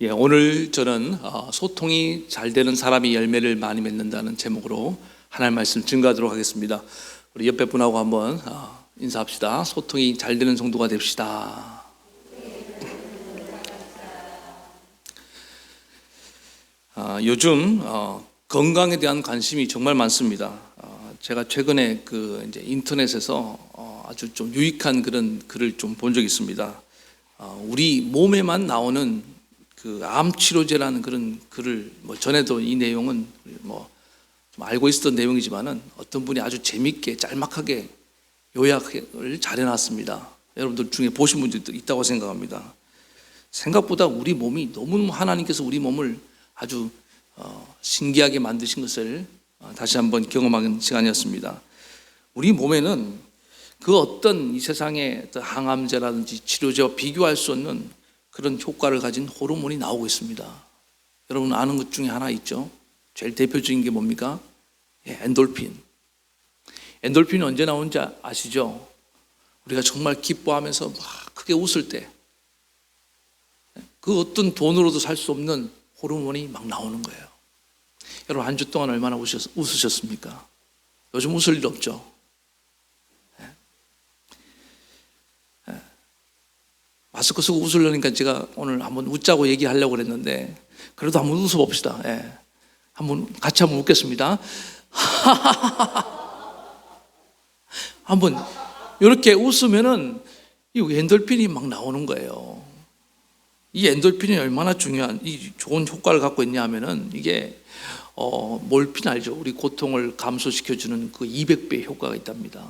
오늘 저는 소통이 잘 되는 사람이 열매를 많이 맺는다는 제목으로 하나님 말씀 증거하도록 하겠습니다. 우리 옆에 분하고 한번 인사합시다. 소통이 잘 되는 성도가 됩시다. 요즘 건강에 대한 관심이 정말 많습니다. 제가 최근에 이제 인터넷에서 아주 좀 유익한 그런 글을 좀 본 적이 있습니다. 우리 몸에만 나오는 암 치료제라는 그런 글을 전에도 이 내용은 좀 알고 있었던 내용이지만은 어떤 분이 아주 재밌게 짤막하게 요약을 잘 해놨습니다. 여러분들 중에 보신 분들도 있다고 생각합니다. 생각보다 우리 몸이 너무 하나님께서 우리 몸을 아주 신기하게 만드신 것을 다시 한번 경험하는 시간이었습니다. 우리 몸에는 그 어떤 이 세상의 항암제라든지 치료제와 비교할 수 없는 그런 효과를 가진 호르몬이 나오고 있습니다. 여러분 아는 것 중에 하나 있죠? 제일 대표적인 게 뭡니까? 엔돌핀. 엔돌핀이 언제 나오는지 아시죠? 우리가 정말 기뻐하면서 막 크게 웃을 때 그 어떤 돈으로도 살 수 없는 호르몬이 막 나오는 거예요. 여러분 한 주 동안 얼마나 웃으셨습니까? 요즘 웃을 일 없죠? 마스크 쓰고 웃으려니까 제가 오늘 한번 웃자고 얘기하려고 그랬는데 그래도 한번 웃어봅시다. 한번 같이 한번 웃겠습니다. 한번 이렇게 웃으면은 이 엔돌핀이 막 나오는 거예요. 이 엔돌핀이 얼마나 중요한 이 좋은 효과를 갖고 있냐 하면은 이게 몰핀 알죠? 우리 고통을 감소시켜주는 그 200배 효과가 있답니다.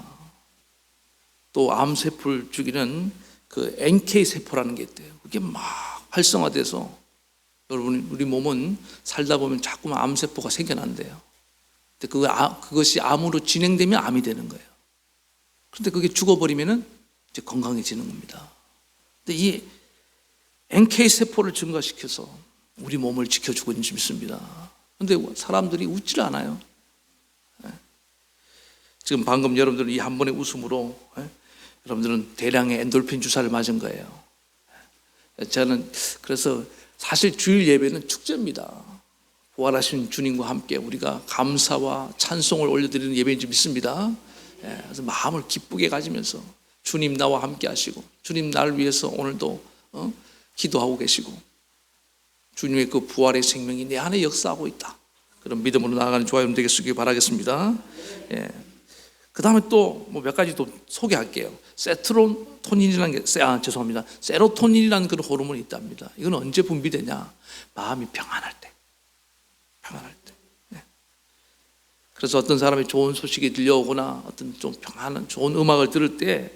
또 암세포를 죽이는 NK 세포라는 게 있대요. 그게 막 활성화돼서 여러분 우리 몸은 살다 보면 자꾸만 암세포가 생겨난대요. 근데 그것이 암으로 진행되면 암이 되는 거예요. 그런데 그게 죽어버리면은 이제 건강해지는 겁니다. 근데 이 NK 세포를 증가시켜서 우리 몸을 지켜주고 있는 줄 믿습니다. 그런데 사람들이 웃질 않아요. 지금 방금 여러분들 이 한 번의 웃음으로 여러분들은 대량의 엔돌핀 주사를 맞은 거예요. 저는 그래서 사실 주일 예배는 축제입니다. 부활하신 주님과 함께 우리가 감사와 찬송을 올려드리는 예배인 줄 믿습니다. 그래서 마음을 기쁘게 가지면서 주님 나와 함께 하시고 주님 나를 위해서 오늘도 기도하고 계시고 주님의 그 부활의 생명이 내 안에 역사하고 있다. 그런 믿음으로 나아가는 저와 여러분 되시길 바라겠습니다. 그 다음에 또 몇 가지 또 소개할게요. 세로토닌이라는 게, 세로토닌이라는 그런 호르몬이 있답니다. 이건 언제 분비되냐? 마음이 평안할 때. 그래서 어떤 사람이 좋은 소식이 들려오거나 어떤 좀 평안한 좋은 음악을 들을 때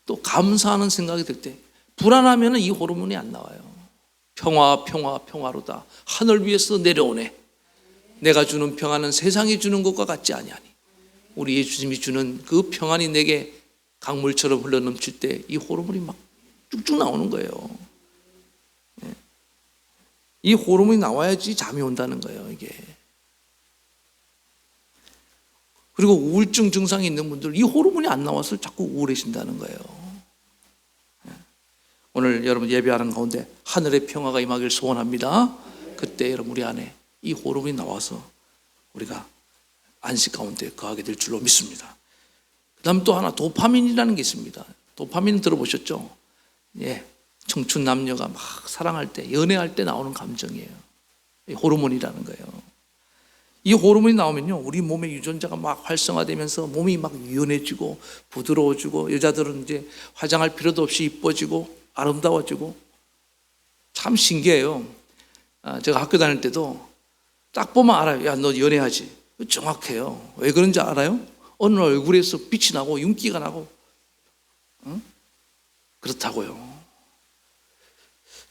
또 감사하는 생각이 들 때 불안하면 이 호르몬이 안 나와요. 평화로다. 하늘 위에서 내려오네. 내가 주는 평안은 세상이 주는 것과 같지 아니하니. 우리 예수님이 주는 그 평안이 내게 강물처럼 흘러넘칠 때 이 호르몬이 막 쭉쭉 나오는 거예요. 이 호르몬이 나와야지 잠이 온다는 거예요, 이게. 그리고 우울증 증상이 있는 분들 이 호르몬이 안 나와서 자꾸 우울해진다는 거예요. 오늘 여러분 예배하는 가운데 하늘의 평화가 임하길 소원합니다. 그때 여러분 우리 안에 이 호르몬이 나와서 우리가 안식 가운데 거하게 될 줄로 믿습니다. 그 다음 또 하나 도파민이라는 게 있습니다. 도파민 들어보셨죠? 청춘 남녀가 막 사랑할 때, 연애할 때 나오는 감정이에요. 호르몬이라는 거예요. 이 호르몬이 나오면요, 우리 몸의 유전자가 막 활성화되면서 몸이 막 유연해지고 부드러워지고 여자들은 이제 화장할 필요도 없이 이뻐지고 아름다워지고 참 신기해요. 제가 학교 다닐 때도 딱 보면 알아요. 야, 너 연애하지? 정확해요. 왜 그런지 알아요? 어느 얼굴에서 빛이 나고 윤기가 나고 그렇다고요.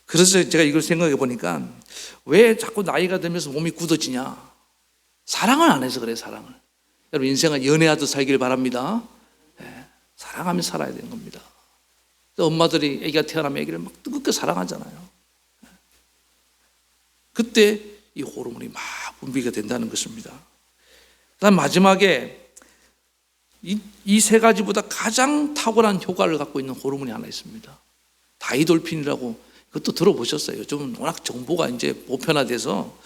그래서 제가 이걸 생각해 보니까 왜 자꾸 나이가 들면서 몸이 굳어지냐? 사랑을 안 해서 그래요. 사랑을. 여러분 인생은 연애하듯 살길 바랍니다. 사랑하며 살아야 되는 겁니다. 엄마들이 아기가 태어나면 아기를 막 뜨겁게 사랑하잖아요. 그때 이 호르몬이 막 분비가 된다는 것입니다. 그다음 마지막에 이 세 가지보다 가장 탁월한 효과를 갖고 있는 호르몬이 하나 있습니다. 다이돌핀이라고 그것도 들어보셨어요. 요즘은 워낙 정보가 이제 보편화돼서.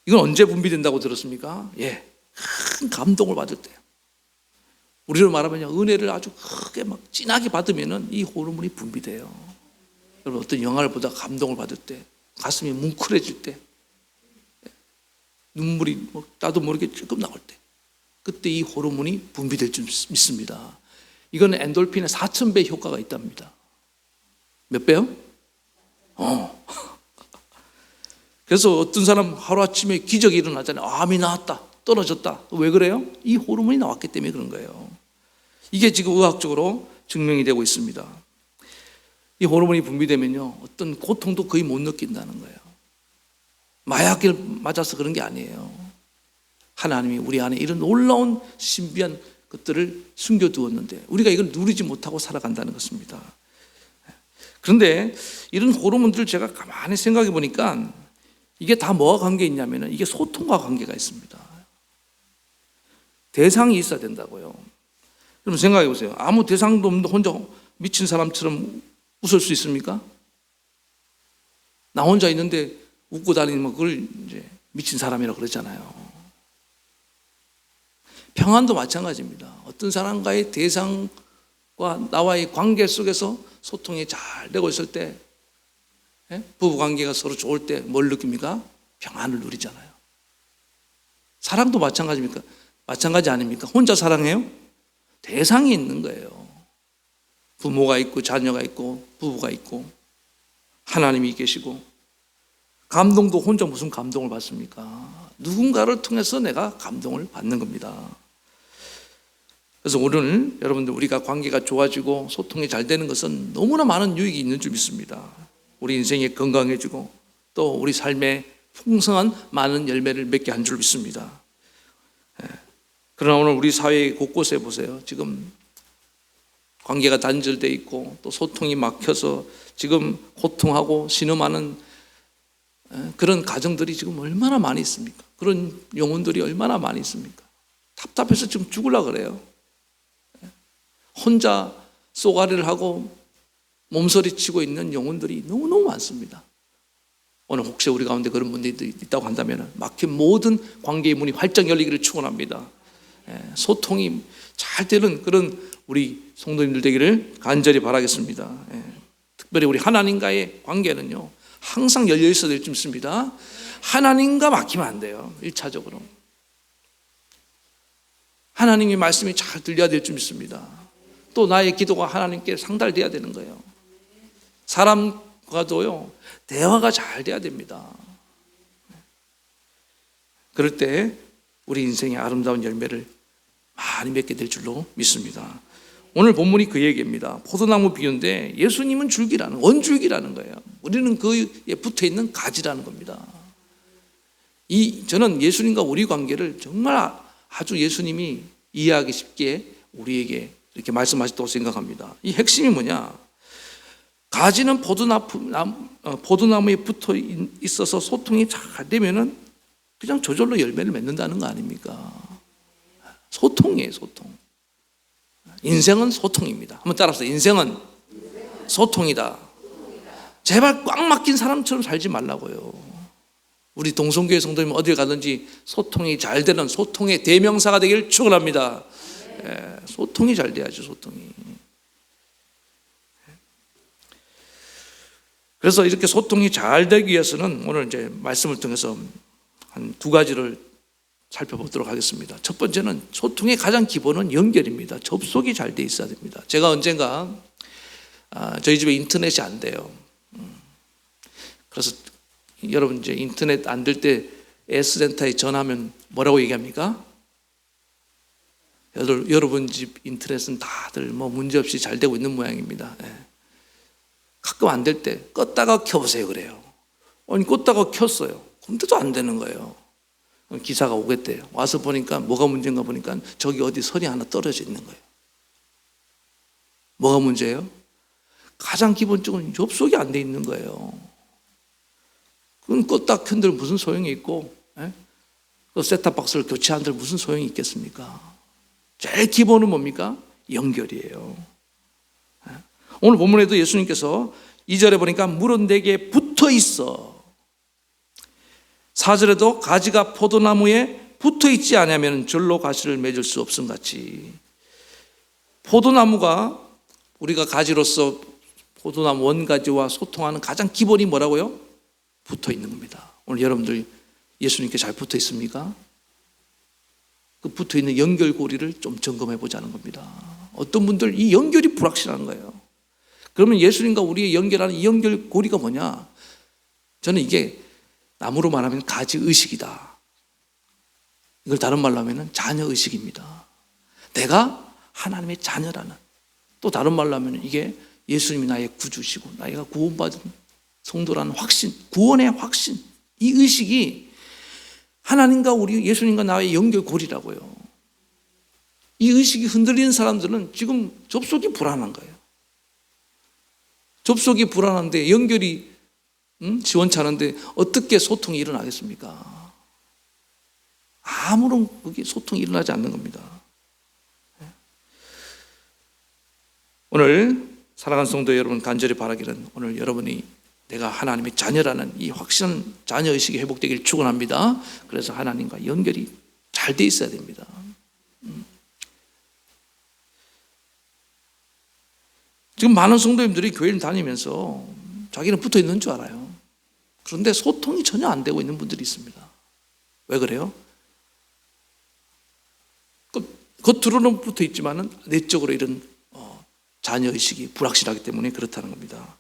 이건 언제 분비된다고 들었습니까? 예, 큰 감동을 받을 때. 우리로 말하면 은혜를 아주 크게 막 진하게 받으면은 이 호르몬이 분비돼요. 여러분, 어떤 영화를 보다 감동을 받을 때, 가슴이 뭉클해질 때, 눈물이 나도 모르게 조금 나올 때, 그때 이 호르몬이 분비될 줄 믿습니다. 이거는 엔돌핀의 4,000배 효과가 있답니다. 몇 배요? 그래서 어떤 사람 하루아침에 기적이 일어나잖아요. 암이 나왔다, 떨어졌다. 왜 그래요? 이 호르몬이 나왔기 때문에 그런 거예요. 이게 지금 의학적으로 증명이 되고 있습니다. 이 호르몬이 분비되면요, 어떤 고통도 거의 못 느낀다는 거예요. 마약을 맞아서 그런 게 아니에요. 하나님이 우리 안에 이런 놀라운 신비한 것들을 숨겨두었는데 우리가 이걸 누리지 못하고 살아간다는 것입니다. 그런데 이런 호르몬들을 제가 가만히 생각해 보니까 이게 다 뭐와 관계 있냐면 이게 소통과 관계가 있습니다. 대상이 있어야 된다고요. 그럼 생각해 보세요. 아무 대상도 없는데 혼자 미친 사람처럼 웃을 수 있습니까? 나 혼자 있는데 웃고 다니면 그걸 이제 미친 사람이라고 그러잖아요. 평안도 마찬가지입니다. 어떤 사람과의 대상과 나와의 관계 속에서 소통이 잘 되고 있을 때, 부부관계가 서로 좋을 때 뭘 느낍니까? 평안을 누리잖아요. 사랑도 마찬가지입니까? 마찬가지 아닙니까? 혼자 사랑해요? 대상이 있는 거예요. 부모가 있고 자녀가 있고 부부가 있고 하나님이 계시고. 감동도 혼자 무슨 감동을 받습니까? 누군가를 통해서 내가 감동을 받는 겁니다. 그래서 오늘 여러분들 우리가 관계가 좋아지고 소통이 잘 되는 것은 너무나 많은 유익이 있는 줄 믿습니다. 우리 인생이 건강해지고 또 우리 삶에 풍성한 많은 열매를 맺게 한 줄 믿습니다. 그러나 오늘 우리 사회 곳곳에 보세요. 지금 관계가 단절되어 있고 또 소통이 막혀서 지금 고통하고 신음하는 그런 가정들이 지금 얼마나 많이 있습니까? 그런 영혼들이 얼마나 많이 있습니까? 답답해서 지금 죽으려고 그래요. 혼자 쏘가리를 하고 몸서리치고 있는 영혼들이 너무너무 많습니다. 오늘 혹시 우리 가운데 그런 분들이 있다고 한다면 막힌 모든 관계의 문이 활짝 열리기를 축원합니다. 소통이 잘 되는 그런 우리 성도님들 되기를 간절히 바라겠습니다. 특별히 우리 하나님과의 관계는요 항상 열려 있어야 될 줄 믿습니다. 하나님과 막히면 안 돼요. 1차적으로 하나님의 말씀이 잘 들려야 될 줄 믿습니다. 또 나의 기도가 하나님께 상달돼야 되는 거예요. 사람과도요 대화가 잘 돼야 됩니다. 그럴 때 우리 인생의 아름다운 열매를 많이 맺게 될 줄로 믿습니다. 오늘 본문이 그 얘기입니다. 포도나무 비유인데 예수님은 줄기라는, 원줄기라는 거예요. 우리는 그에 붙어있는 가지라는 겁니다. 저는 예수님과 우리 관계를 정말 아주 예수님이 이해하기 쉽게 우리에게 이렇게 말씀하셨다고 생각합니다. 이 핵심이 뭐냐? 가지는 포도나무에 붙어 있어서 소통이 잘 되면은 그냥 저절로 열매를 맺는다는 거 아닙니까? 소통이에요, 소통. 인생은 소통입니다. 한번 따라서 인생은 소통이다. 제발 꽉 막힌 사람처럼 살지 말라고요. 우리 동성교회 성도님 어딜 가든지 소통이 잘 되는 소통의 대명사가 되기를 축원합니다. 소통이 잘 돼야죠, 소통이. 그래서 이렇게 소통이 잘 되기 위해서는 오늘 이제 말씀을 통해서 한 두 가지를 살펴보도록 하겠습니다. 첫 번째는 소통의 가장 기본은 연결입니다. 접속이 잘 돼 있어야 됩니다. 제가 언젠가 저희 집에 인터넷이 안 돼요. 그래서 여러분 이제 인터넷 안 될 때 S센터에 전화하면 뭐라고 얘기합니까? 여러분 집 인터넷은 다들 뭐 문제 없이 잘 되고 있는 모양입니다. 가끔 안 될 때 껐다가 켜보세요 그래요. 아니 껐다가 켰어요. 근데도 안 되는 거예요. 기사가 오겠대요. 와서 보니까 뭐가 문제인가 보니까 저기 어디 선이 하나 떨어져 있는 거예요. 뭐가 문제예요? 가장 기본적으로 접속이 안 돼 있는 거예요. 그건 껐다 켠들 무슨 소용이 있고, 그 셋탑박스를 교체한들 무슨 소용이 있겠습니까? 제일 기본은 뭡니까? 연결이에요. 오늘 본문에도 예수님께서 2절에 보니까 물은 내게 붙어 있어. 4절에도 가지가 포도나무에 붙어 있지 않으면 절로 가시를 맺을 수 없음 같이, 포도나무가 우리가 가지로서 포도나무 원가지와 소통하는 가장 기본이 뭐라고요? 붙어 있는 겁니다. 오늘 여러분들 예수님께 잘 붙어 있습니까? 그 붙어 있는 연결고리를 좀 점검해 보자는 겁니다. 어떤 분들 이 연결이 불확실한 거예요. 그러면 예수님과 우리의 연결하는 이 연결고리가 뭐냐? 저는 이게 나무로 말하면 가지의식이다. 이걸 다른 말로 하면 자녀의식입니다. 내가 하나님의 자녀라는, 또 다른 말로 하면 이게 예수님이 나의 구주시고 나이가 구원받은 성도라는 확신, 구원의 확신, 이 의식이 하나님과 우리 예수님과 나의 연결고리라고요. 이 의식이 흔들리는 사람들은 지금 접속이 불안한 거예요. 접속이 불안한데 연결이 지원찮은데 어떻게 소통이 일어나겠습니까? 아무런 그게 소통이 일어나지 않는 겁니다. 오늘 사랑하는 성도 여러분, 간절히 바라기는 오늘 여러분이 내가 하나님의 자녀라는 이 확실한 자녀의식이 회복되길 축원합니다. 그래서 하나님과 연결이 잘 돼 있어야 됩니다. 지금 많은 성도님들이 교회를 다니면서 자기는 붙어 있는 줄 알아요. 그런데 소통이 전혀 안 되고 있는 분들이 있습니다. 왜 그래요? 겉으로는 붙어 있지만은 내적으로 이런 자녀의식이 불확실하기 때문에 그렇다는 겁니다.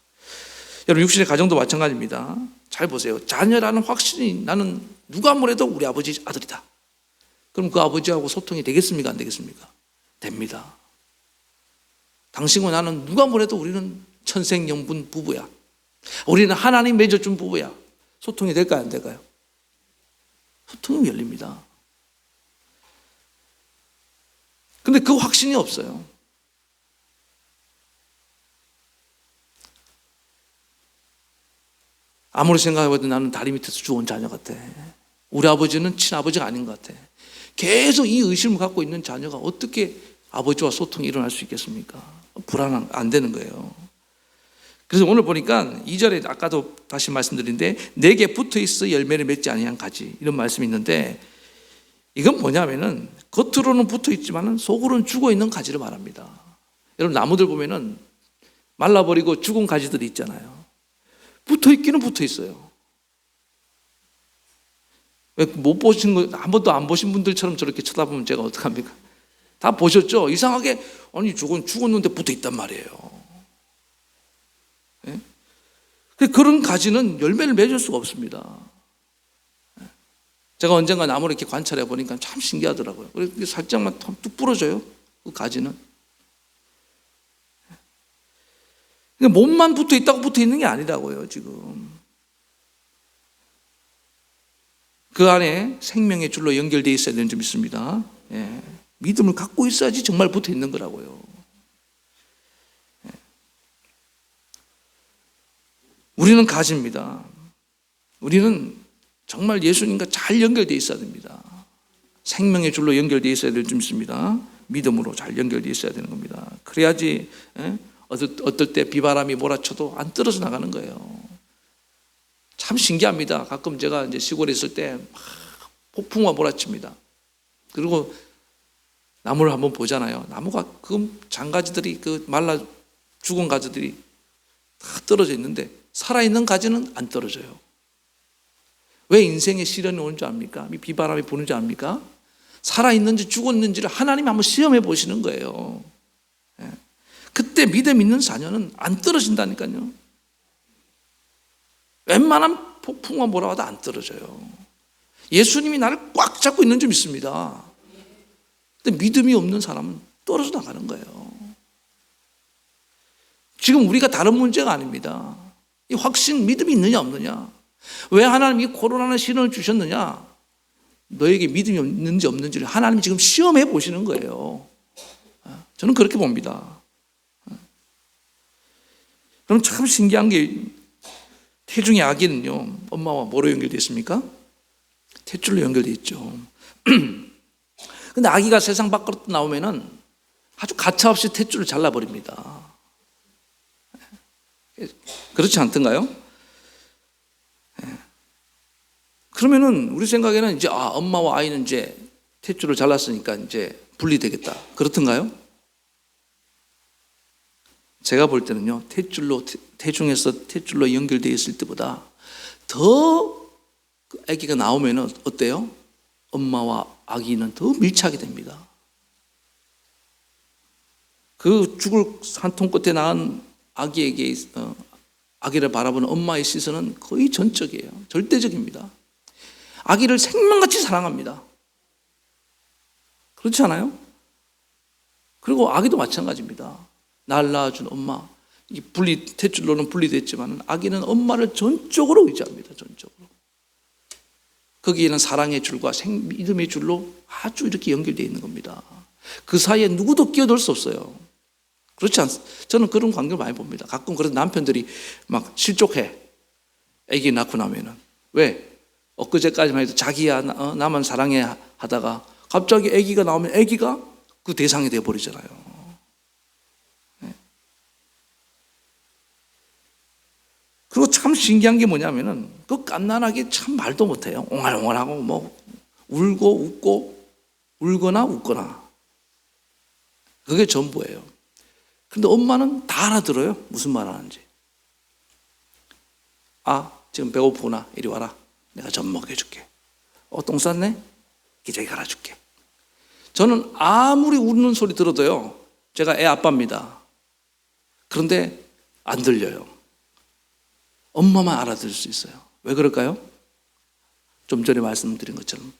여러분, 육신의 가정도 마찬가지입니다. 잘 보세요. 자녀라는 확신이 나는 누가 뭐래도 우리 아버지 아들이다. 그럼 그 아버지하고 소통이 되겠습니까? 안 되겠습니까? 됩니다. 당신과 나는 누가 뭐래도 우리는 천생연분 부부야. 우리는 하나님 맺어준 부부야. 소통이 될까요? 안 될까요? 소통이 열립니다. 근데 그 확신이 없어요. 아무리 생각해봐도 나는 다리 밑에서 주운 자녀 같아. 우리 아버지는 친아버지가 아닌 것 같아. 계속 이 의심을 갖고 있는 자녀가 어떻게 아버지와 소통이 일어날 수 있겠습니까? 안 되는 거예요. 그래서 오늘 보니까 2절에 아까도 다시 말씀드린데 내게 붙어있어 열매를 맺지 아니한 가지, 이런 말씀이 있는데 이건 뭐냐면은 겉으로는 붙어있지만 속으로는 죽어있는 가지를 말합니다. 여러분, 나무들 보면은 말라버리고 죽은 가지들이 있잖아요. 붙어있기는 붙어있어요. 왜 못 보신 거, 한 번도 안 보신 분들처럼 저렇게 쳐다보면 제가 어떡합니까? 다 보셨죠? 이상하게 아니 죽었는데 붙어있단 말이에요. 예? 그런 가지는 열매를 맺을 수가 없습니다. 제가 언젠가 나무를 이렇게 관찰해 보니까 참 신기하더라고요. 그래서 살짝만 뚝 부러져요, 그 가지는. 몸만 붙어 있다고 붙어 있는 게 아니라고요, 지금. 그 안에 생명의 줄로 연결되어 있어야 되는 점 있습니다. 예. 믿음을 갖고 있어야지 정말 붙어 있는 거라고요. 예. 우리는 가지입니다. 우리는 정말 예수님과 잘 연결되어 있어야 됩니다. 생명의 줄로 연결되어 있어야 될 점 있습니다. 믿음으로 잘 연결되어 있어야 되는 겁니다. 그래야지 어떨 때 비바람이 몰아쳐도 안 떨어져 나가는 거예요. 참 신기합니다. 가끔 제가 이제 시골에 있을 때 막 폭풍우가 몰아칩니다. 그리고 나무를 한번 보잖아요. 나무가 그 장가지들이 그 말라 죽은 가지들이 다 떨어져 있는데 살아있는 가지는 안 떨어져요. 왜 인생에 시련이 오는 줄 압니까? 비바람이 부는 줄 압니까? 살아있는지 죽었는지를 하나님이 한번 시험해 보시는 거예요. 그때 믿음 있는 자녀는 안 떨어진다니까요. 웬만한 폭풍과 몰아와도 안 떨어져요. 예수님이 나를 꽉 잡고 있는 점 있습니다. 근데 믿음이 없는 사람은 떨어져 나가는 거예요. 지금 우리가 다른 문제가 아닙니다. 이 확신, 믿음이 있느냐 없느냐. 왜 하나님이 코로나는 시련을 주셨느냐. 너에게 믿음이 있는지 없는지를 하나님이 지금 시험해 보시는 거예요. 저는 그렇게 봅니다. 그럼 참 신기한 게 태중의 아기는요, 엄마와 뭐로 연결되어 있습니까? 탯줄로 연결되어 있죠. 근데 아기가 세상 밖으로 나오면은 아주 가차없이 탯줄을 잘라버립니다. 그렇지 않던가요? 그러면은 우리 생각에는 이제 엄마와 아이는 이제 탯줄을 잘랐으니까 이제 분리되겠다. 그렇던가요? 제가 볼 때는요, 태중에서 탯줄로 연결되어 있을 때보다 더 아기가 나오면은 어때요? 엄마와 아기는 더 밀착이 됩니다. 그 죽을 한 통 끝에 낳은 아기에게 아기를 바라보는 엄마의 시선은 거의 전적이에요. 절대적입니다. 아기를 생명같이 사랑합니다. 그렇지 않아요? 그리고 아기도 마찬가지입니다. 날 낳아준 엄마, 탯줄로는 분리됐지만 아기는 엄마를 전적으로 의지합니다. 전적으로. 거기에는 사랑의 줄과 믿음의 줄로 아주 이렇게 연결되어 있는 겁니다. 그 사이에 누구도 끼어들 수 없어요. 그렇지 않습니까? 저는 그런 광경을 많이 봅니다. 가끔 그런 남편들이 막 실족해. 아기 낳고 나면은. 왜? 엊그제까지만 해도 자기야 나만 사랑해 하다가 갑자기 아기가 나오면 아기가 그 대상이 되어버리잖아요. 네. 그리고 참 신기한 게 뭐냐면은 그 갓난아기 참 말도 못해요. 옹알옹알하고 뭐 울고 웃고 울거나 웃거나 그게 전부예요. 근데 엄마는 다 알아들어요. 무슨 말 하는지. 지금 배고프구나. 이리 와라. 내가 젖 먹여줄게. 똥 쌌네? 기저귀 갈아줄게. 저는 아무리 우는 소리 들어도요, 제가 애 아빠입니다. 그런데 안 들려요. 엄마만 알아들을 수 있어요. 왜 그럴까요? 좀 전에 말씀드린 것처럼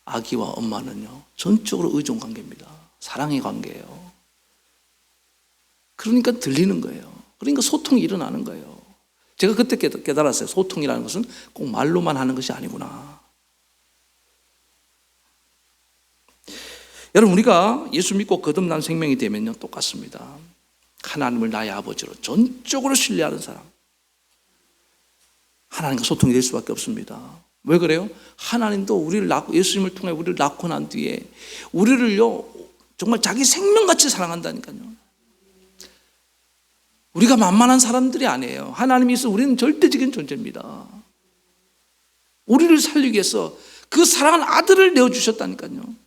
아기와 엄마는요, 전적으로 의존 관계입니다. 사랑의 관계예요. 그러니까 들리는 거예요. 그러니까 소통이 일어나는 거예요. 제가 그때 깨달았어요. 소통이라는 것은 꼭 말로만 하는 것이 아니구나. 여러분, 우리가 예수 믿고 거듭난 생명이 되면요, 똑같습니다. 하나님을 나의 아버지로 전적으로 신뢰하는 사람. 하나님과 소통이 될 수밖에 없습니다. 왜 그래요? 하나님도 우리를 예수님을 통해 우리를 낳고 난 뒤에 우리를요, 정말 자기 생명같이 사랑한다니까요. 우리가 만만한 사람들이 아니에요. 하나님이 있어 우리는 절대적인 존재입니다. 우리를 살리기 위해서 그 사랑하는 아들을 내어주셨다니까요.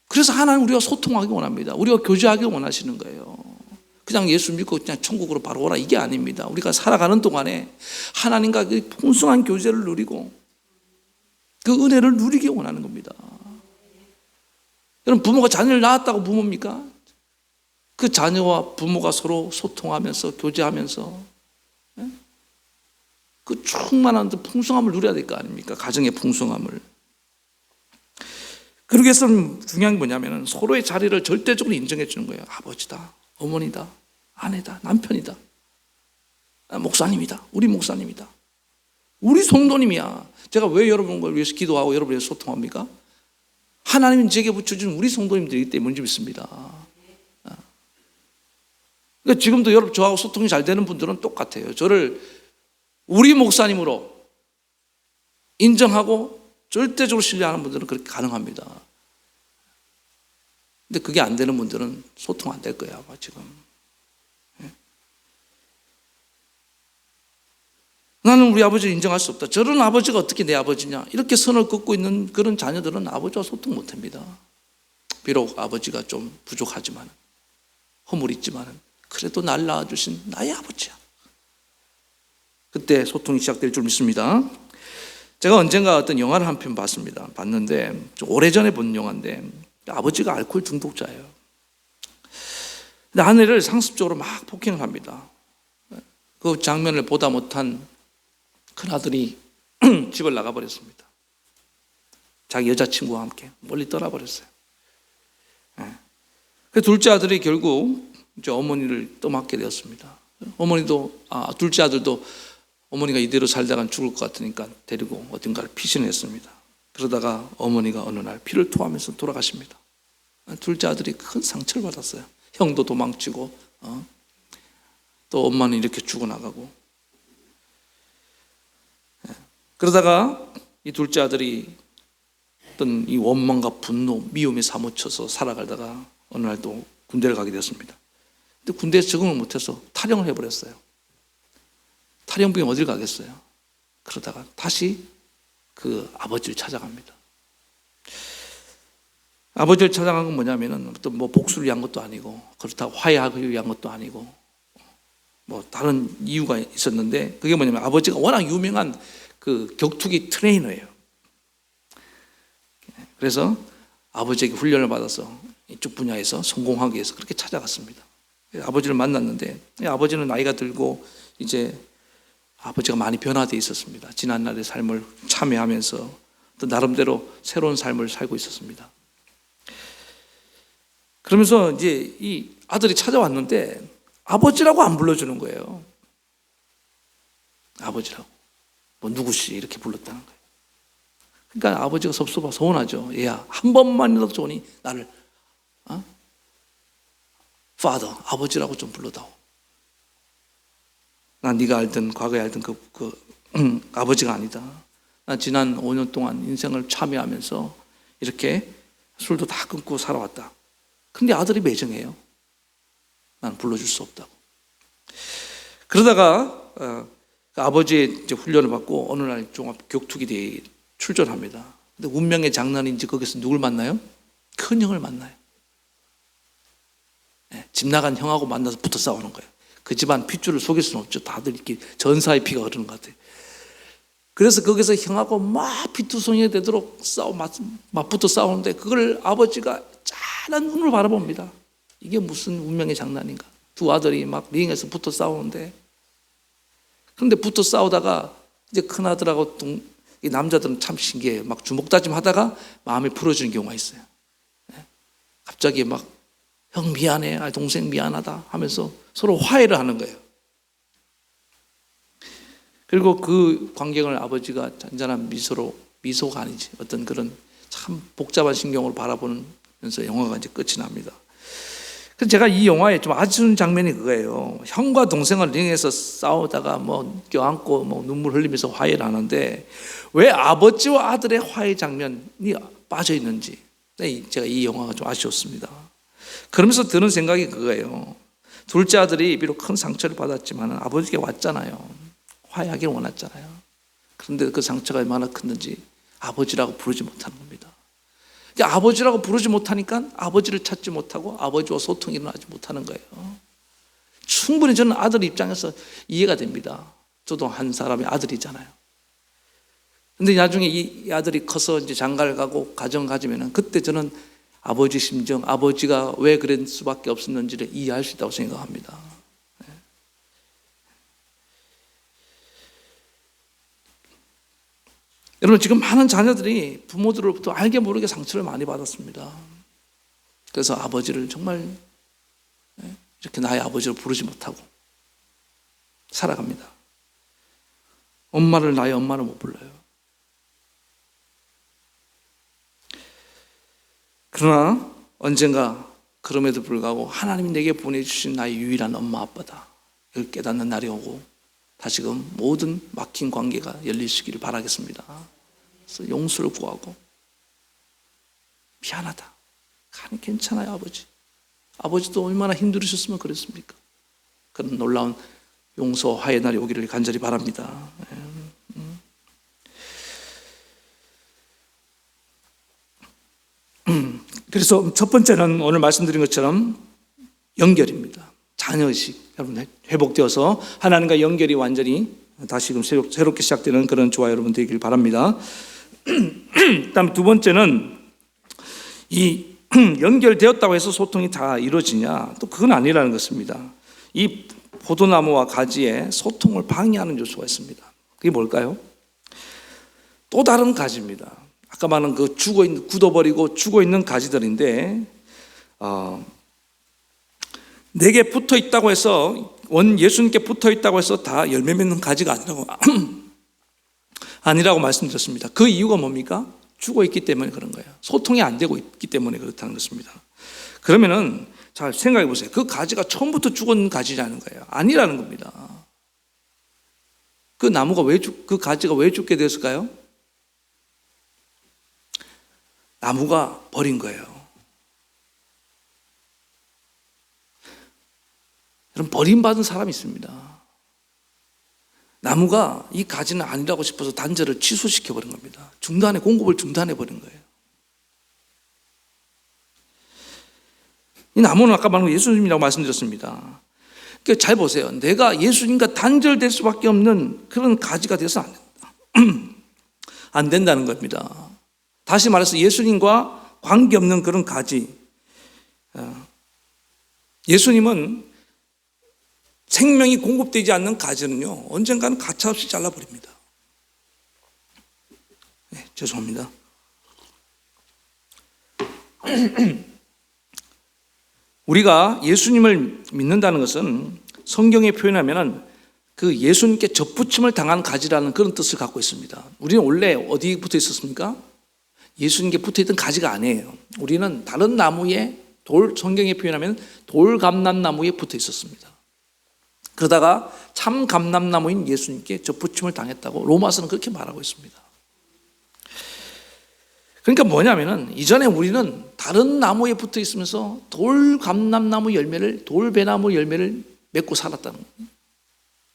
그래서 하나님 우리가 소통하기 원합니다. 우리가 교제하기 원하시는 거예요. 그냥 예수 믿고 그냥 천국으로 바로 오라 이게 아닙니다. 우리가 살아가는 동안에 하나님과 그 풍성한 교제를 누리고 그 은혜를 누리기 원하는 겁니다. 여러분, 부모가 자녀를 낳았다고 부모입니까? 그 자녀와 부모가 서로 소통하면서 교제하면서 그 충만한 풍성함을 누려야 될 거 아닙니까? 가정의 풍성함을. 그러기 위해서는 중요한 게 뭐냐면 서로의 자리를 절대적으로 인정해 주는 거예요. 아버지다, 어머니다, 아내다, 남편이다, 목사님이다, 우리 목사님이다, 우리 성도님이야. 제가 왜 여러분을 위해서 기도하고 여러분을 위해서 소통합니까? 하나님이 제게 붙여준 우리 성도님들이기 때문에 믿습니다. 그러니까 지금도 여러분 저하고 소통이 잘 되는 분들은 똑같아요. 저를 우리 목사님으로 인정하고 절대적으로 신뢰하는 분들은 그렇게 가능합니다. 근데 그게 안 되는 분들은 소통 안 될 거예요, 아마 지금. 나는 우리 아버지를 인정할 수 없다. 저런 아버지가 어떻게 내 아버지냐. 이렇게 선을 긋고 있는 그런 자녀들은 아버지와 소통 못합니다. 비록 아버지가 좀 부족하지만, 허물이 있지만 그래도 날 낳아주신 나의 아버지야. 그때 소통이 시작될 줄 믿습니다. 제가 언젠가 어떤 영화를 한 편 봤는데 좀 오래전에 본 영화인데 아버지가 알코올 중독자예요. 근데 아내를 상습적으로 막 폭행을 합니다. 그 장면을 보다 못한 큰아들이 집을 나가버렸습니다. 자기 여자친구와 함께 멀리 떠나버렸어요. 그 둘째 아들이 결국 이제 어머니를 떠맡게 되었습니다. 둘째 아들도 어머니가 이대로 살다간 죽을 것 같으니까 데리고 어딘가를 피신했습니다. 그러다가 어머니가 어느 날 피를 토하면서 돌아가십니다. 둘째 아들이 큰 상처를 받았어요. 형도 도망치고 또 엄마는 이렇게 죽어나가고. 그러다가 이 둘째 아들이 어떤 이 원망과 분노, 미움에 사무쳐서 살아가다가 어느 날 또 군대를 가게 되었습니다. 근데 군대에서 적응을 못해서 탈영을 해버렸어요. 탈영병이 어딜 가겠어요. 그러다가 다시 그 아버지를 찾아갑니다. 아버지를 찾아간 건 뭐냐면은 또 뭐 복수를 위한 것도 아니고, 그렇다고 화해하기 위한 것도 아니고, 뭐 다른 이유가 있었는데, 그게 뭐냐면 아버지가 워낙 유명한 그 격투기 트레이너예요. 그래서 아버지에게 훈련을 받아서 이쪽 분야에서 성공하기 위해서 그렇게 찾아갔습니다. 아버지를 만났는데, 아버지는 나이가 들고 이제 아버지가 많이 변화되어 있었습니다. 지난날의 삶을 참여하면서 또 나름대로 새로운 삶을 살고 있었습니다. 그러면서 이제 이 아들이 찾아왔는데 아버지라고 안 불러주는 거예요. 아버지라고. 뭐 누구씨 이렇게 불렀다는 거예요. 그러니까 아버지가 섭섭하고 서운하죠. 얘야, 한 번만이라도 좋으니 나를 Father, 아버지라고 좀 불러다오. 난 네가 알던, 과거에 알던 아버지가 아니다. 난 지난 5년 동안 인생을 참여하면서 이렇게 술도 다 끊고 살아왔다. 근데 아들이 매정해요. 난 불러줄 수 없다고. 그러다가 아버지의 이제 훈련을 받고 어느 날 종합 격투기대회에 출전합니다. 근데 운명의 장난인지 거기서 누굴 만나요? 큰 형을 만나요. 집 나간 형하고 만나서 붙어 싸우는 거예요. 그 집안 핏줄을 속일 수는 없죠. 다들 이렇게 전사의 피가 흐르는 것 같아요. 그래서 거기서 형하고 막 피투성이 되도록 맞붙어 싸우는데, 그걸 아버지가 짠한 눈으로 바라봅니다. 이게 무슨 운명의 장난인가. 두 아들이 막 링에서 붙어 싸우는데, 그런데 붙어 싸우다가 이제 큰 아들하고 이 남자들은 참 신기해요. 막 주먹 다짐 하다가 마음이 풀어지는 경우가 있어요. 갑자기 막 형 미안해, 동생 미안하다 하면서 서로 화해를 하는 거예요. 그리고 그 광경을 아버지가 잔잔한 미소가 아니지, 어떤 그런 참 복잡한 신경으로 바라보면서 영화가 이제 끝이 납니다. 그래서 제가 이 영화에 좀 아쉬운 장면이 그거예요. 형과 동생은 링에서 싸우다가 뭐 껴안고 뭐 눈물 흘리면서 화해를 하는데, 왜 아버지와 아들의 화해 장면이 빠져 있는지 제가 이 영화가 좀 아쉬웠습니다. 그러면서 드는 생각이 그거예요. 둘째 아들이 비록 큰 상처를 받았지만 아버지께 왔잖아요. 화해하기를 원했잖아요. 그런데 그 상처가 얼마나 컸는지 아버지라고 부르지 못하는 겁니다. 아버지라고 부르지 못하니까 아버지를 찾지 못하고 아버지와 소통이 일어나지 못하는 거예요. 충분히 저는 아들 입장에서 이해가 됩니다. 저도 한 사람의 아들이잖아요. 근데 나중에 이 아들이 커서 이제 장가를 가고 가정 가지면은, 그때 저는 아버지 심정, 아버지가 왜 그럴 수밖에 없었는지를 이해할 수 있다고 생각합니다. 여러분, 지금 많은 자녀들이 부모들로부터 알게 모르게 상처를 많이 받았습니다. 그래서 아버지를 정말 이렇게 나의 아버지로 부르지 못하고 살아갑니다. 엄마를 나의 엄마로 못 불러요. 그러나 언젠가 그럼에도 불구하고 하나님이 내게 보내주신 나의 유일한 엄마 아빠다, 이걸 깨닫는 날이 오고 다시금 모든 막힌 관계가 열리시기를 바라겠습니다. 그래서 용서를 구하고, 미안하다, 괜찮아요 아버지. 아버지도 얼마나 힘들으셨으면 그랬습니까? 그런 놀라운 용서 화해 날이 오기를 간절히 바랍니다. 그래서 첫 번째는 오늘 말씀드린 것처럼 연결입니다. 자녀의식 여러분 회복되어서 하나님과 연결이 완전히 다시금 새롭게 시작되는 그런 저와 여러분 되길 바랍니다. 그다음 두 번째는 이 연결되었다고 해서 소통이 다 이루어지냐, 또 그건 아니라는 것입니다. 이 포도나무와 가지에 소통을 방해하는 요소가 있습니다. 그게 뭘까요? 또 다른 가지입니다. 아까 말한 그 굳어버리고 죽어있는 가지들인데, 내게 붙어 있다고 해서, 예수님께 붙어 있다고 해서 다 열매 맺는 가지가 아니라고 말씀드렸습니다. 그 이유가 뭡니까? 죽어있기 때문에 그런 거예요. 소통이 안 되고 있기 때문에 그렇다는 것입니다. 그러면은 잘 생각해 보세요. 그 가지가 처음부터 죽은 가지라는 거예요. 아니라는 겁니다. 그 나무가 그 가지가 왜 죽게 되었을까요? 나무가 버린 거예요. 여러분, 버림받은 사람이 있습니다. 나무가 이 가지는 아니라고 싶어서 단절을 취소시켜버린 겁니다. 공급을 중단해버린 거예요. 이 나무는 아까 말한 예수님이라고 말씀드렸습니다. 그러니까 잘 보세요. 내가 예수님과 단절될 수밖에 없는 그런 가지가 돼서 안 된다. 안 된다는 겁니다. 다시 말해서 예수님과 관계없는 그런 가지. 예수님은 생명이 공급되지 않는 가지는요, 언젠가는 가차없이 잘라버립니다. 네, 죄송합니다. 우리가 예수님을 믿는다는 것은 성경에 표현하면 그 예수님께 접붙임을 당한 가지라는 그런 뜻을 갖고 있습니다. 우리는 원래 어디에 붙어 있었습니까? 예수님께 붙어 있던 가지가 아니에요. 우리는 다른 나무에 성경에 표현하면 돌감람나무에 붙어 있었습니다. 그러다가 참 감람나무인 예수님께 접붙임을 당했다고 로마서는 그렇게 말하고 있습니다. 그러니까 뭐냐면은 이전에 우리는 다른 나무에 붙어 있으면서 돌감람나무 열매를, 돌배나무 열매를 맺고 살았다는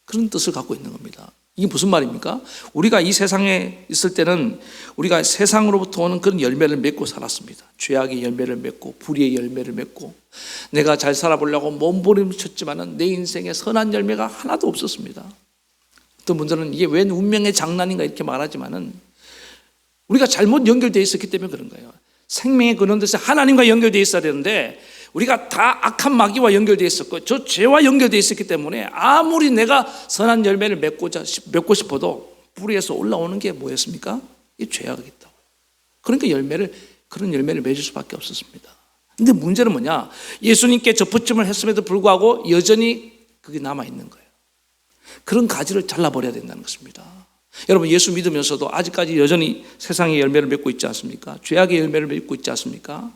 그런 뜻을 갖고 있는 겁니다. 이게 무슨 말입니까? 우리가 이 세상에 있을 때는 우리가 세상으로부터 오는 그런 열매를 맺고 살았습니다. 죄악의 열매를 맺고 불의의 열매를 맺고 내가 잘 살아보려고 몸부림쳤지만은 내 인생에 선한 열매가 하나도 없었습니다. 어떤 분들은 이게 웬 운명의 장난인가 이렇게 말하지만은 우리가 잘못 연결되어 있었기 때문에 그런 거예요. 생명의 근원에서 하나님과 연결되어 있어야 되는데 우리가 다 악한 마귀와 연결되어 있었고 저 죄와 연결되어 있었기 때문에 아무리 내가 선한 열매를 맺고 싶어도 뿌리에서 올라오는 게 뭐였습니까? 이 죄악이 있다고. 그러니까 그런 열매를 맺을 수밖에 없었습니다. 근데 문제는 뭐냐? 예수님께 접붙임을 했음에도 불구하고 여전히 그게 남아있는 거예요. 그런 가지를 잘라버려야 된다는 것입니다. 여러분, 예수 믿으면서도 아직까지 여전히 세상의 열매를 맺고 있지 않습니까? 죄악의 열매를 맺고 있지 않습니까?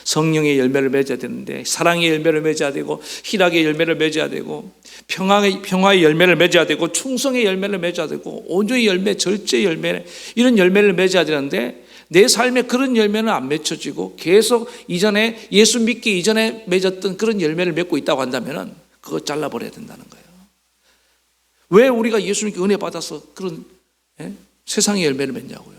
성령의 열매를 맺어야 되는데 사랑의 열매를 맺어야 되고 희락의 열매를 맺어야 되고 평화의 열매를 맺어야 되고 충성의 열매를 맺어야 되고 온유의 열매, 절제의 열매, 이런 열매를 맺어야 되는데 내 삶에 그런 열매는 안 맺혀지고 계속 이전에 예수 믿기 이전에 맺었던 그런 열매를 맺고 있다고 한다면 그거 잘라버려야 된다는 거예요. 왜 우리가 예수님께 은혜 받아서 그런 세상의 열매를 맺냐고요.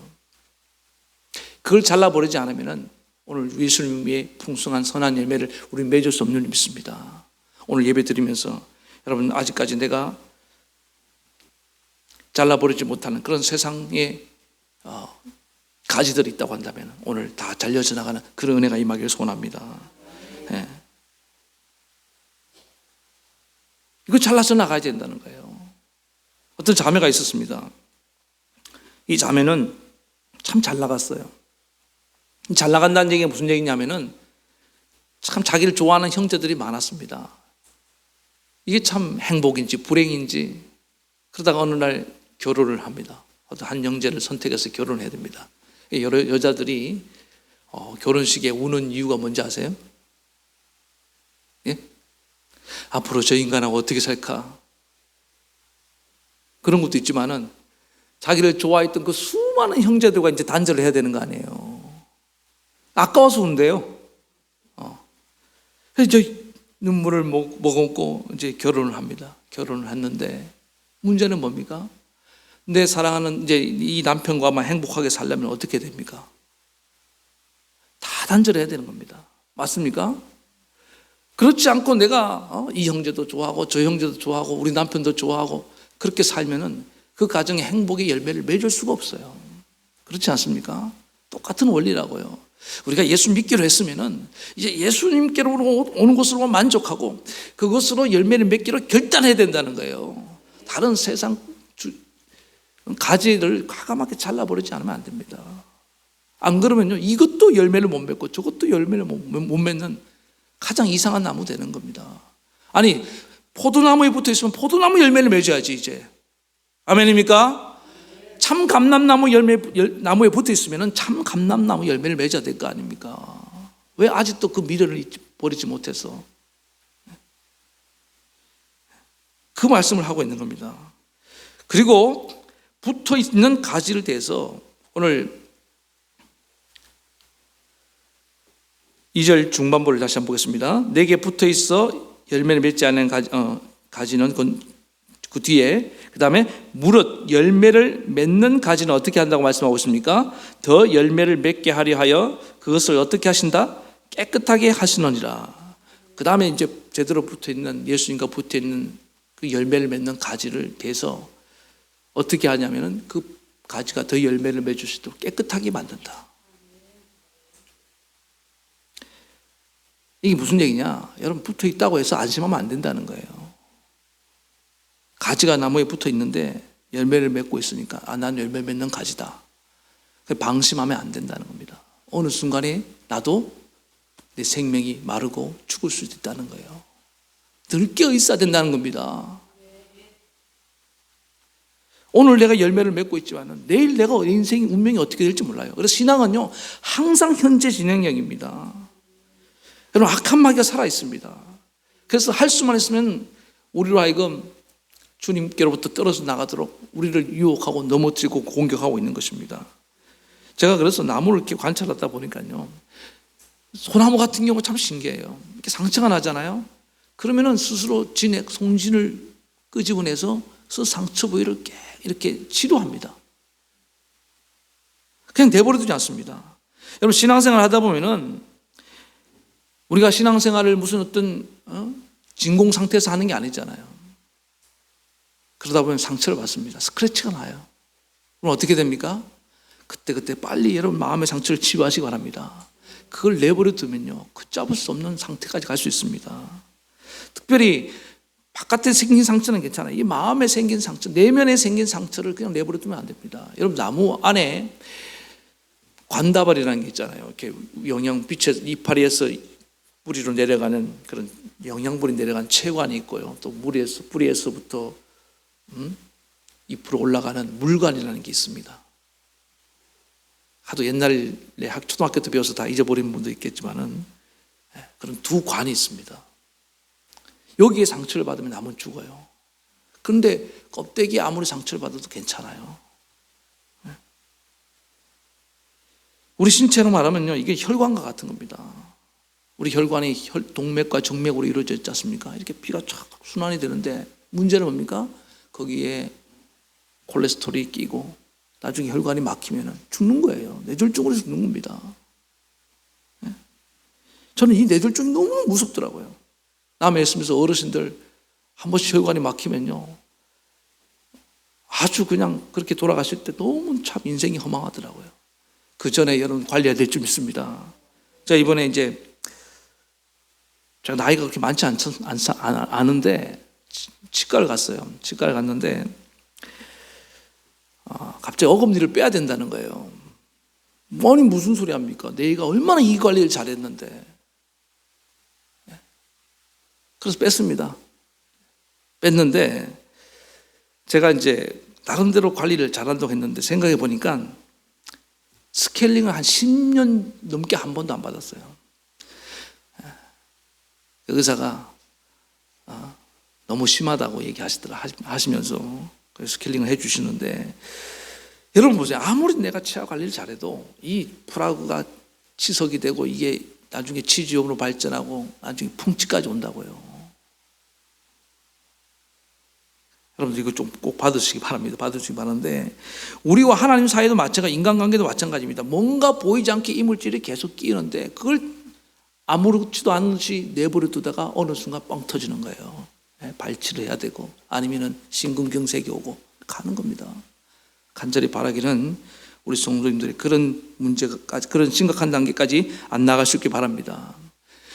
그걸 잘라버리지 않으면 오늘 예수님의 풍성한 선한 열매를 우리 맺을 수 없는 줄 믿습니다. 오늘 예배 드리면서 여러분, 아직까지 내가 잘라버리지 못하는 그런 세상의 가지들이 있다고 한다면 오늘 다 잘려져 나가는 그런 은혜가 임하기를 소원합니다. 네. 이거 잘라서 나가야 된다는 거예요. 어떤 자매가 있었습니다. 이 자매는 참 잘 나갔어요. 잘 나간다는 얘기가 무슨 얘기냐면은 참 자기를 좋아하는 형제들이 많았습니다. 이게 참 행복인지 불행인지 그러다가 어느 날 결혼을 합니다. 어떤 한 형제를 선택해서 결혼을 해야 됩니다. 여러 여자들이 결혼식에 우는 이유가 뭔지 아세요? 예? 앞으로 저 인간하고 어떻게 살까? 그런 것도 있지만은 자기를 좋아했던 그 수많은 형제들과 이제 단절을 해야 되는 거 아니에요. 아까워서 운대요. 그래서 저 눈물을 머금고 이제 결혼을 합니다. 결혼을 했는데 문제는 뭡니까? 내 사랑하는 이제 이 남편과만 행복하게 살려면 어떻게 됩니까? 다 단절해야 되는 겁니다. 맞습니까? 그렇지 않고 내가 이 형제도 좋아하고 저 형제도 좋아하고 우리 남편도 좋아하고 그렇게 살면은 그 가정의 행복의 열매를 맺을 수가 없어요. 그렇지 않습니까? 똑같은 원리라고요. 우리가 예수 믿기로 했으면은 이제 예수님께로 오는 것으로 만족하고 그것으로 열매를 맺기로 결단해야 된다는 거예요. 다른 세상 가지를 과감하게 잘라버리지 않으면 안 됩니다. 안 그러면요, 이것도 열매를 못 맺고 저것도 열매를 못 맺는 가장 이상한 나무 되는 겁니다. 아니, 포도나무에 붙어 있으면 포도나무 열매를 맺어야지 이제. 아멘입니까? 참 감람나무 나무에 붙어 있으면 참 감람나무 열매를 맺어야 될 거 아닙니까? 왜 아직도 그 미련을 버리지 못해서 그 말씀을 하고 있는 겁니다. 그리고 붙어 있는 가지를 대해서 오늘 2절 중반부를 다시 한번 보겠습니다. 내게 붙어 있어 열매를 맺지 않는 가지는 그 뒤에, 그 다음에 무릇 열매를 맺는 가지는 어떻게 한다고 말씀하고 있습니까? 더 열매를 맺게 하려 하여 그것을 어떻게 하신다? 깨끗하게 하시느니라. 그 다음에 이제 제대로 붙어 있는, 예수님과 붙어 있는 그 열매를 맺는 가지를 대서 어떻게 하냐면은 그 가지가 더 열매를 맺을 수 있도록 깨끗하게 만든다. 이게 무슨 얘기냐? 여러분, 붙어 있다고 해서 안심하면 안 된다는 거예요. 가지가 나무에 붙어 있는데 열매를 맺고 있으니까 난 열매 맺는 가지다. 방심하면 안 된다는 겁니다. 어느 순간에 나도 내 생명이 마르고 죽을 수도 있다는 거예요. 늘 깨어 있어야 된다는 겁니다. 오늘 내가 열매를 맺고 있지만 내일 내가 인생의 운명이 어떻게 될지 몰라요. 그래서 신앙은요, 항상 현재 진행형입니다. 여러분, 악한 마귀가 살아있습니다. 그래서 할 수만 있으면 우리로 하여금 주님께로부터 떨어져 나가도록 우리를 유혹하고 넘어뜨리고 공격하고 있는 것입니다. 제가 그래서 나무를 이렇게 관찰하다 보니까요, 소나무 같은 경우 참 신기해요. 이렇게 상처가 나잖아요. 그러면은 스스로 진액, 송진을 끄집어내서 상처 부위를 이렇게 치료합니다. 그냥 내버려두지 않습니다. 여러분, 신앙생활 하다 보면은 우리가 신앙생활을 무슨 어떤 진공 상태에서 하는 게 아니잖아요. 그러다 보면 상처를 받습니다. 스크래치가 나요. 그럼 어떻게 됩니까? 그때 빨리 여러분 마음의 상처를 치유하시기 바랍니다. 그걸 내버려 두면요, 걷잡을 수 없는 상태까지 갈 수 있습니다. 특별히 바깥에 생긴 상처는 괜찮아요. 이 마음에 생긴 상처, 내면에 생긴 상처를 그냥 내버려 두면 안 됩니다. 여러분, 나무 안에 관다발이라는 게 있잖아요. 이렇게 빛의 이파리에서 뿌리로 내려가는 그런 영양분이 내려가는 체관이 있고요. 또 뿌리에서부터 잎으로 올라가는 물관이라는 게 있습니다. 하도 옛날에 초등학교 때 배워서 다 잊어버린 분도 있겠지만은 그런 두 관이 있습니다. 여기에 상처를 받으면 나무는 죽어요. 그런데 껍데기에 아무리 상처를 받아도 괜찮아요. 우리 신체로 말하면요, 이게 혈관과 같은 겁니다. 우리 혈관이 동맥과 정맥으로 이루어져 있지 않습니까? 이렇게 피가 쫙 순환이 되는데 문제는 뭡니까? 거기에 콜레스테롤이 끼고 나중에 혈관이 막히면 죽는 거예요. 뇌졸중으로 죽는 겁니다. 저는 이 뇌졸중이 너무 무섭더라고요. 남해 있으면서 어르신들 한 번씩 혈관이 막히면요, 아주 그냥 그렇게 돌아가실 때 너무 참 인생이 허망하더라고요. 그 전에 여러분 관리해야 될 줄 믿습니다. 제가 이번에 이제 제가 나이가 그렇게 많지 않은데 치과를 갔어요. 치과를 갔는데 갑자기 어금니를 빼야 된다는 거예요. 아니 무슨 소리 합니까? 내가 얼마나 이 관리를 잘했는데. 그래서 뺐습니다. 뺐는데 제가 이제 나름대로 관리를 잘한다고 했는데 생각해 보니까 스케일링을 한 10년 넘게 한 번도 안 받았어요. 의사가 너무 심하다고 하시면서 스케일링을 해주시는데, 여러분 보세요. 아무리 내가 치아 관리를 잘해도 이 프라그가 치석이 되고 이게 나중에 치주염으로 발전하고 나중에 풍치까지 온다고요. 여러분들 이거 좀 꼭 받으시기 바랍니다. 받으시기 바라는데, 우리와 하나님 사이도 마찬가지, 인간관계도 마찬가지입니다. 뭔가 보이지 않게 이물질이 계속 끼는데 그걸 아무렇지도 않은 듯이 내버려 두다가 어느 순간 뻥 터지는 거예요. 발치를 해야 되고 아니면은 심근경색이 오고 가는 겁니다. 간절히 바라기는 우리 성도님들이 그런 문제까지, 그런 심각한 단계까지 안 나갈 수 있길 바랍니다.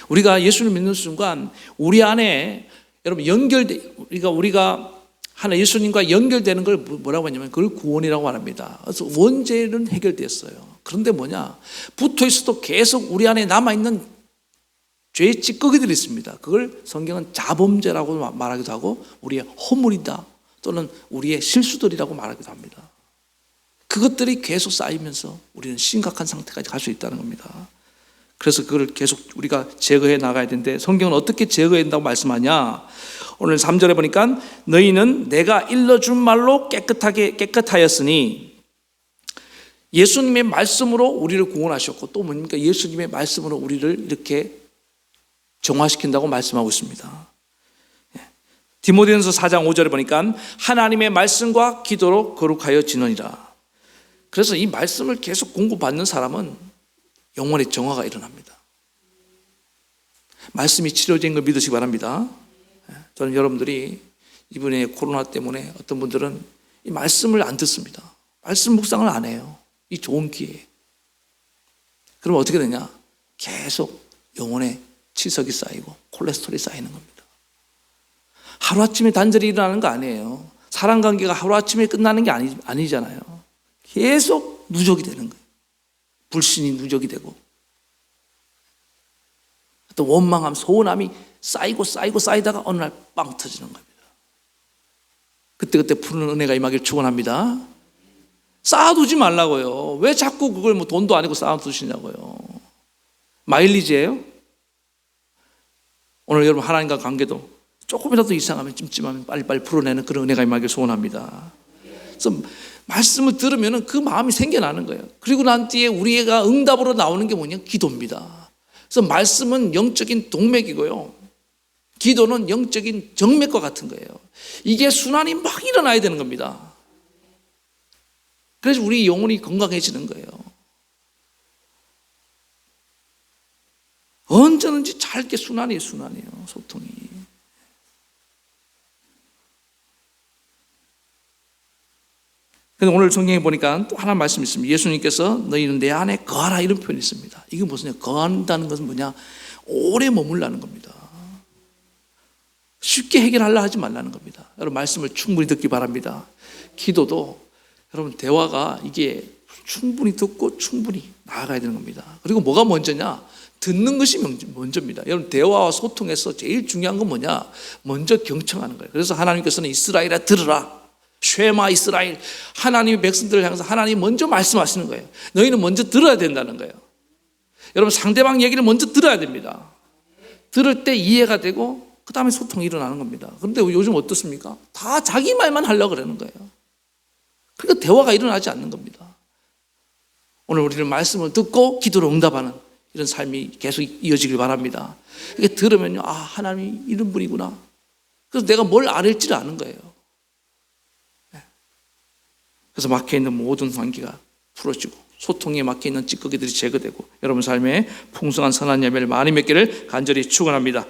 우리가 예수를 믿는 순간 우리 안에 여러분 우리가 하나 예수님과 연결되는 걸 뭐라고 하냐면 그걸 구원이라고 말합니다. 그래서 원죄는 해결됐어요. 그런데 뭐냐, 붙어 있어도 계속 우리 안에 남아있는 죄의 찌꺼기들이 있습니다. 그걸 성경은 자범죄라고 말하기도 하고 우리의 허물이다 또는 우리의 실수들이라고 말하기도 합니다. 그것들이 계속 쌓이면서 우리는 심각한 상태까지 갈 수 있다는 겁니다. 그래서 그걸 계속 우리가 제거해 나가야 되는데, 성경은 어떻게 제거해야 된다고 말씀하냐. 오늘 3절에 보니까 너희는 내가 일러준 말로 깨끗하였으니, 예수님의 말씀으로 우리를 구원하셨고 또 뭡니까? 예수님의 말씀으로 우리를 이렇게 정화시킨다고 말씀하고 있습니다. 디모데전서 4장 5절에 보니까 하나님의 말씀과 기도로 거룩하여 지느니라. 그래서 이 말씀을 계속 공부받는 사람은 영혼의 정화가 일어납니다. 말씀이 치료된 걸 믿으시기 바랍니다. 저는 여러분들이 이번에 코로나 때문에 어떤 분들은 이 말씀을 안 듣습니다. 말씀 묵상을 안 해요. 이 좋은 기회에. 그럼 어떻게 되냐? 계속 영혼에 치석이 쌓이고 콜레스테롤이 쌓이는 겁니다. 하루아침에 단절이 일어나는 거 아니에요. 사랑관계가 하루아침에 끝나는 게 아니잖아요. 계속 누적이 되는 거예요. 불신이 누적이 되고 또 원망함, 소원함이 쌓이다가 어느 날 빵 터지는 겁니다. 그때 푸른 은혜가 임하길 축원합니다. 쌓아두지 말라고요. 왜 자꾸 그걸 뭐 돈도 아니고 쌓아두시냐고요. 마일리지예요? 오늘 여러분 하나님과 관계도 조금이라도 이상하면 찜찜하면 빨리빨리 풀어내는 그런 은혜가 임하길 소원합니다. 그래서 말씀을 들으면 그 마음이 생겨나는 거예요. 그리고 난 뒤에 우리가 응답으로 나오는 게 뭐냐? 기도입니다. 그래서 말씀은 영적인 동맥이고요. 기도는 영적인 정맥과 같은 거예요. 이게 순환이 막 일어나야 되는 겁니다. 그래서 우리 영혼이 건강해지는 거예요. 언제든지 잘게 순환이에요, 소통이. 그래서 오늘 성경에 보니까 또 하나 말씀이 있습니다. 예수님께서 너희는 내 안에 거하라 이런 표현이 있습니다. 이게 무슨 거한다는 것은 뭐냐? 오래 머물라는 겁니다. 쉽게 해결하려 하지 말라는 겁니다. 여러분 말씀을 충분히 듣기 바랍니다. 기도도 여러분 대화가 이게 충분히 듣고 충분히 나아가야 되는 겁니다. 그리고 뭐가 먼저냐? 듣는 것이 먼저입니다. 여러분 대화와 소통에서 제일 중요한 건 뭐냐? 먼저 경청하는 거예요. 그래서 하나님께서는 이스라엘아 들으라. 쉐마 이스라엘, 하나님의 백성들을 향해서 하나님이 먼저 말씀하시는 거예요. 너희는 먼저 들어야 된다는 거예요. 여러분 상대방 얘기를 먼저 들어야 됩니다. 들을 때 이해가 되고 그 다음에 소통이 일어나는 겁니다. 그런데 요즘 어떻습니까? 다 자기 말만 하려고 그러는 거예요. 그러니까 대화가 일어나지 않는 겁니다. 오늘 우리는 말씀을 듣고 기도로 응답하는 이런 삶이 계속 이어지길 바랍니다. 이게 들으면요, 아 하나님이 이런 분이구나. 그래서 내가 뭘 알을지를 아는 거예요. 그래서 막혀있는 모든 관계가 풀어지고 소통에 막혀있는 찌꺼기들이 제거되고 여러분 삶에 풍성한 선한 예배를 많이 맺기를 간절히 축원합니다.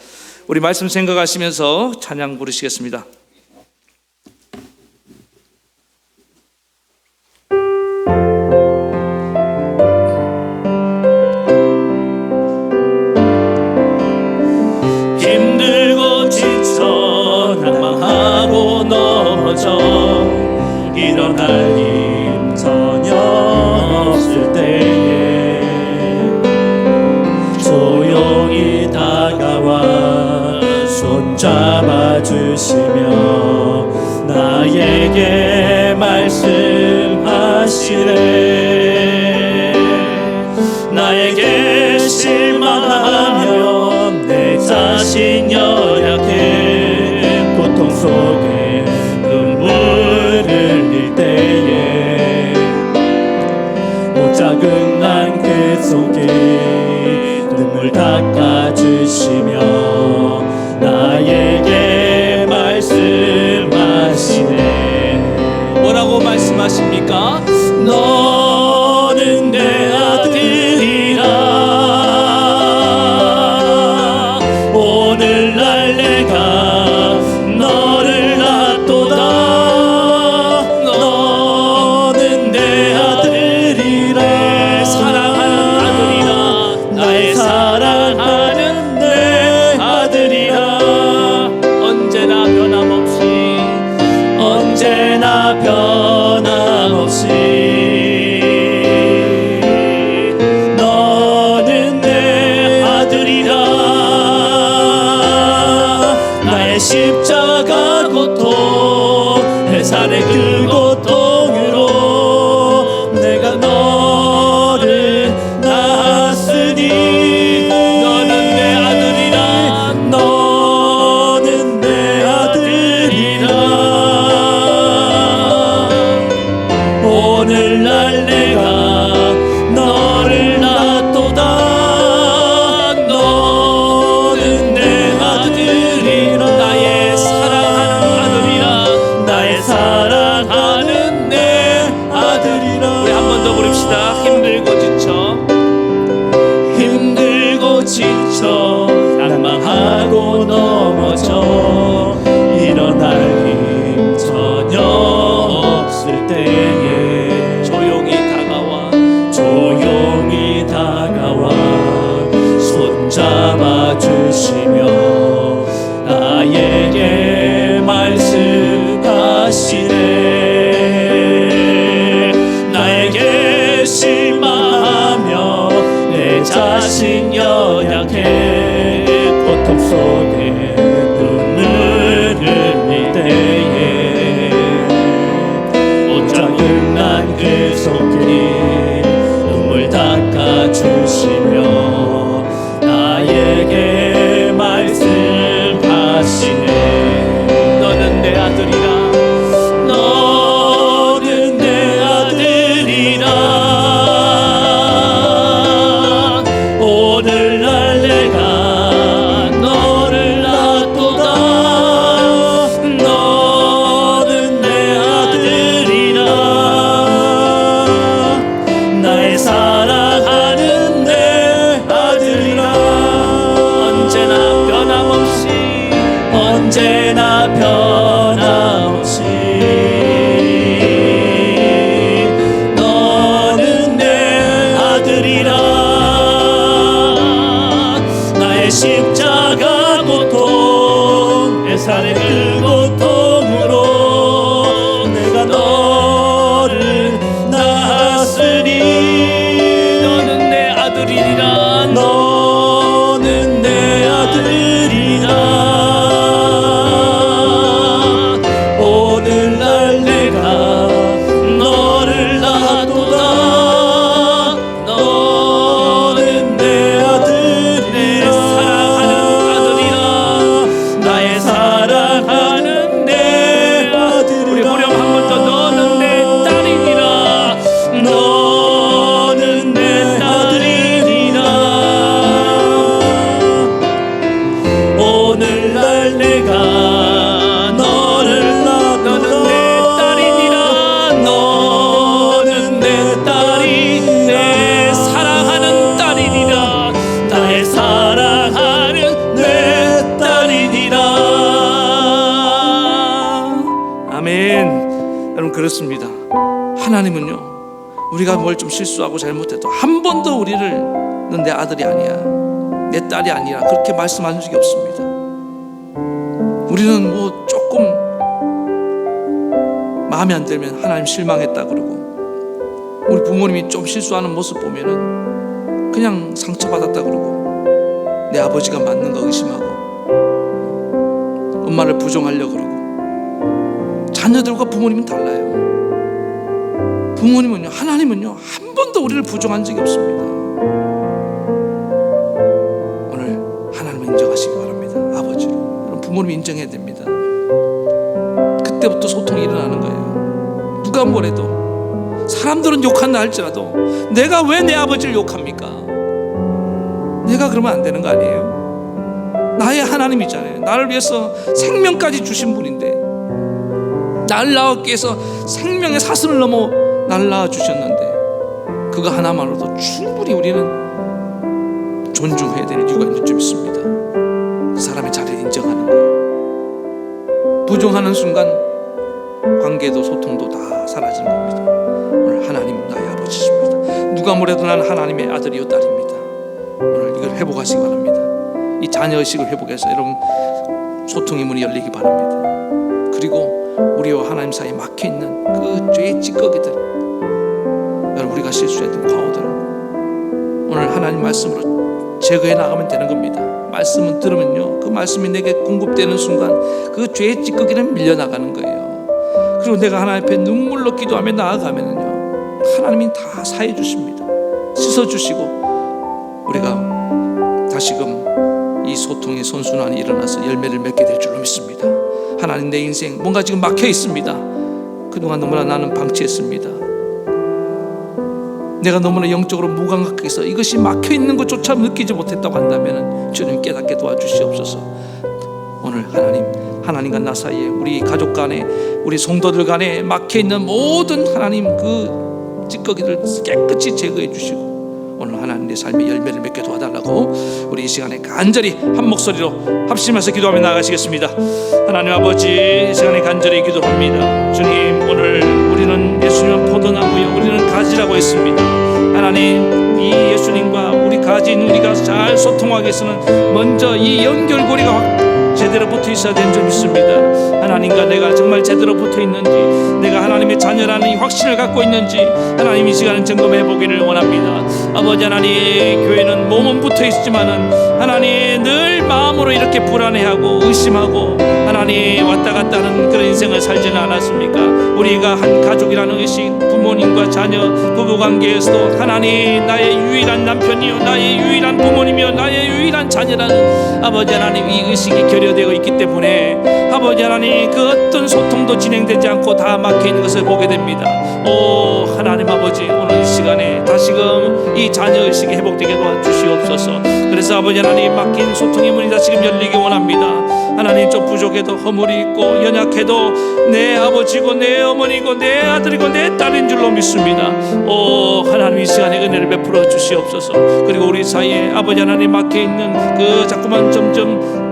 우리 말씀 생각하시면서 찬양 부르시겠습니다. 힘들고 지쳐 낭망하고 넘어져 일어날 힘 전혀 없을 때에 조용히 다가와 손잡아 주시며 나에게 말씀하시네. 나에게 실망하며 내 자신 연약해 고통 속에 눈물 흘릴 때에 작은 난 그 속에 눈물 닦아주시며 나에게 말씀하시네. 뭐라고 말씀하십니까? 너는 내 아들이라. 오늘날 내가 너를 낳도다. 너는 내 아들이라. 사랑하는 아들이라. 나의 사랑하는 내 아들이라. 언제나 변함없이 언제나 변함없이 너는 내 아들이라. 나의 십자가 고통 해산의 그 고통으로 내가 너를 낳았으니 너는 내 아들이라. 너는 내 아들이라. 오늘날 내가 너를 낳도다. 너는 내 아들이라. 나의 사랑하는 아들이라 너는 내 아들이라 오늘날 내가 너를 낳았도다 너는 내 아들이라 나의 사랑하는 내 아들이라 언제나 변함없이 너는 내 아들이라 나의 십자가 고통 애살의 그 고통으로 내가 너를 낳았으니 너는 내 아들이라 너는 내 아들이라 오늘날 내가 너를 낳았도다 너는 내 아들이라 내 사랑하는 아들이라 나의 사랑하는 내 아들이라 우리 후렴 한 번 더 너는 내 딸이니라 너는 내 딸이니라 오늘날 내가 너를 너는 내 딸이니라 너는 내 딸이 내 사랑하는 딸이니라 나의 사랑하는 내 딸이니라 아멘. 여러분 그렇습니다. 하나님은요 우리가 뭘 좀 실수하고 잘못해도 한 번도 우리를 넌 내 아들이 아니야 내 딸이 아니라 그렇게 말씀한 적이 없습니다. 우리는 뭐 조금 마음에 안 들면 하나님 실망했다 그러고 우리 부모님이 좀 실수하는 모습 보면은 그냥 상처받았다 그러고 내 아버지가 맞는 거 의심하고 엄마를 부정하려고 그러고 자녀들과 부모님은 달라요. 부모님은요 하나님은요 한 번도 우리를 부정한 적이 없습니다. 오늘 하나님을 인정하시기 바랍니다. 아버지로 여러분 부모님 인정해야 됩니다. 그때부터 소통이 일어나는 거예요. 누가 뭐래도 사람들은 욕한다 할지라도 내가 왜 내 아버지를 욕합니까? 내가 그러면 안 되는 거 아니에요? 나의 하나님이잖아요. 나를 위해서 생명까지 주신 분인데 나를 낳았기 위해서 생명의 사슬을 넘어 나를 낳아주셨는데 그거 하나만으로도 충분히 우리는 존중해야 될 이유가 있는 줄 믿습니다. 그 사람의 자리를 인정하는 거예요. 부정하는 순간 관계도 소통도 다 사라지는 겁니다. 오늘 하나님 나의 아버지십니다. 누가 뭐래도 나는 하나님의 아들이요 딸입니다. 오늘 이걸 회복하시기 바랍니다. 이 자녀의식을 회복해서 여러분 소통의 문이 열리기 바랍니다. 그리고 우리와 하나님 사이에 막혀있는 그 죄의 찌꺼기들 여러분 우리가 실수했던 과오들 오늘 하나님 말씀으로 제거해 나가면 되는 겁니다. 말씀은 들으면요 그 말씀이 내게 공급되는 순간 그 죄의 찌꺼기는 밀려나가는 거예요. 그리고 내가 하나님 앞에 눈물로 기도하며 나아가면요 하나님이 다 사해 주십니다. 씻어 주시고 우리가 다시금 이 소통의 선순환이 일어나서 열매를 맺게 될 줄로 믿습니다. 하나님 내 인생 뭔가 지금 막혀 있습니다. 그동안 너무나 나는 방치했습니다. 내가 너무나 영적으로 무감각해서 이것이 막혀 있는 것조차 느끼지 못했다고 한다면 주님 깨닫게 도와주시옵소서. 오늘 하나님과 나 사이에 우리 가족 간에 우리 성도들 간에 막혀 있는 모든 하나님 그 찌꺼기를 깨끗이 제거해 주시고 오늘 하나님 내 삶의 열매를 맺게 도와달라고 우리 이 시간에 간절히 한 목소리로 합심해서 기도하며 나가시겠습니다. 하나님 아버지 이 시간에 간절히 기도합니다. 주님 오늘 우리는 예수님은 포도나무요 우리는 가지라고 했습니다. 하나님 이 예수님과 우리 가지인 우리가 잘 소통하기 위해서는 먼저 이 연결고리가 제대로 붙어 있어야 되는 줄 믿습니다. 하나님과 내가 정말 제대로 붙어 있는지 내가 하나님의 자녀라는 이 확신을 갖고 있는지 하나님 이 시간은 점검해 보기를 원합니다. 아버지 하나님 교회는 몸은 붙어 있지만은 하나님 늘 마음으로 이렇게 불안해하고 의심하고 하나님 왔다 갔다 하는 그런 인생을 살지는 않았습니까? 우리가 한 가족이라는 의식 부모님과 자녀 부부관계에서도 하나님 나의 유일한 남편이요 나의 유일한 부모님이요 나의 유일한 자녀라는 아버지 하나님 이 의식이 결여되어 있기 때문에 아버지 아버지 하나님 그 어떤 소통도 진행되지 않고 다 막혀있는 것을 보게 됩니다. 오 하나님 아버지, 오늘 이 시간에 다시금 이 자녀의식이 회복되게 도와주시옵소서. 그래서 아버지 하나님 막힌 소통의 문이 다시금 열리기 원합니다. 하나님 좀 부족해도 허물이 있고 연약해도 내 아버지고 내 어머니고 내 아들이고 내 딸인 줄로 믿습니다. 오 하나님 이 시간에 은혜를 베풀어 주시옵소서. 그리고 우리 사이에 아버지 하나님 막혀있는 그 자꾸만 점점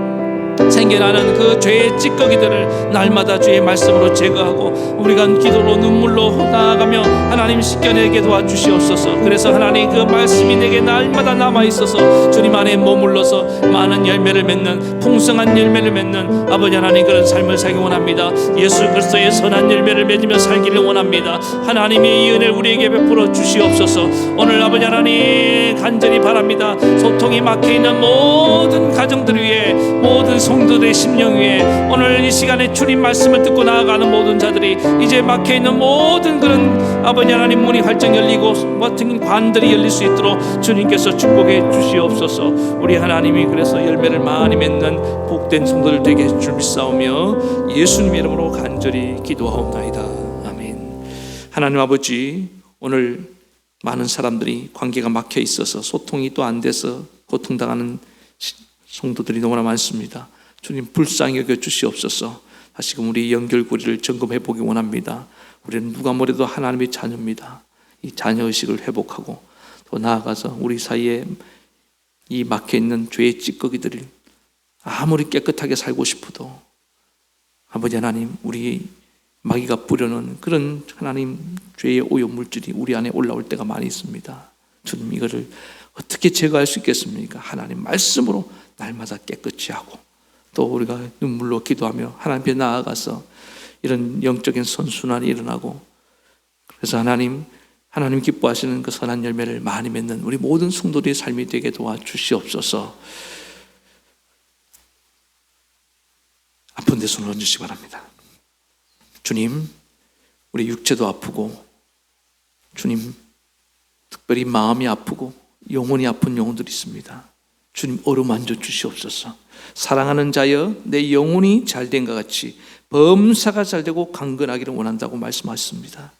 생겨나는 그 죄의 찌꺼기들을 날마다 주의 말씀으로 제거하고 우리가 기도로 눈물로 나아가며 하나님 씻겨내게 도와주시옵소서. 그래서 하나님 그 말씀이 내게 날마다 남아있어서 주님 안에 머물러서 많은 열매를 맺는, 풍성한 열매를 맺는 아버지 하나님 그런 삶을 살기 원합니다. 예수 그리스도의 선한 열매를 맺으며 살기를 원합니다. 하나님의 이 은혜를 우리에게 베풀어 주시옵소서. 오늘 아버지 하나님 간절히 바랍니다. 소통이 막혀있는 모든 가정들 위해, 모든 성도들의 심령 위에 오늘 이 시간에 주님 말씀을 듣고 나아가는 모든 자들이 이제 막혀있는 모든 그런 아버지 하나님 문이 활짝 열리고 같은 관들이 열릴 수 있도록 주님께서 축복해 주시옵소서. 우리 하나님이 그래서 열매를 많이 맺는 복된 성도들 되게 해 줄 믿사오며 예수님 이름으로 간절히 기도하옵나이다. 아멘. 하나님 아버지, 오늘 많은 사람들이 관계가 막혀 있어서 소통이 또 안 돼서 고통당하는 성도들이 너무나 많습니다. 주님 불쌍히 여겨 주시옵소서. 다시금 우리 연결고리를 점검해 보기 원합니다. 우리는 누가 뭐래도 하나님의 자녀입니다. 이 자녀의식을 회복하고 또 나아가서 우리 사이에 이 막혀있는 죄의 찌꺼기들을 아무리 깨끗하게 살고 싶어도 아버지 하나님, 우리 마귀가 뿌려놓은 그런 하나님 죄의 오염물질이 우리 안에 올라올 때가 많이 있습니다. 주님 이거를 어떻게 제거할 수 있겠습니까? 하나님 말씀으로 날마다 깨끗이 하고 또 우리가 눈물로 기도하며 하나님 앞에 나아가서 이런 영적인 선순환이 일어나고, 그래서 하나님 기뻐하시는 그 선한 열매를 많이 맺는 우리 모든 성도들의 삶이 되게 도와주시옵소서. 아픈 데 손을 얹으시기 바랍니다. 주님, 우리 육체도 아프고 주님 특별히 마음이 아프고 영혼이 아픈 영혼들이 있습니다. 주님 어루만져 주시옵소서. 사랑하는 자여, 내 영혼이 잘된 것 같이 범사가 잘되고 강건하기를 원한다고 말씀하셨습니다.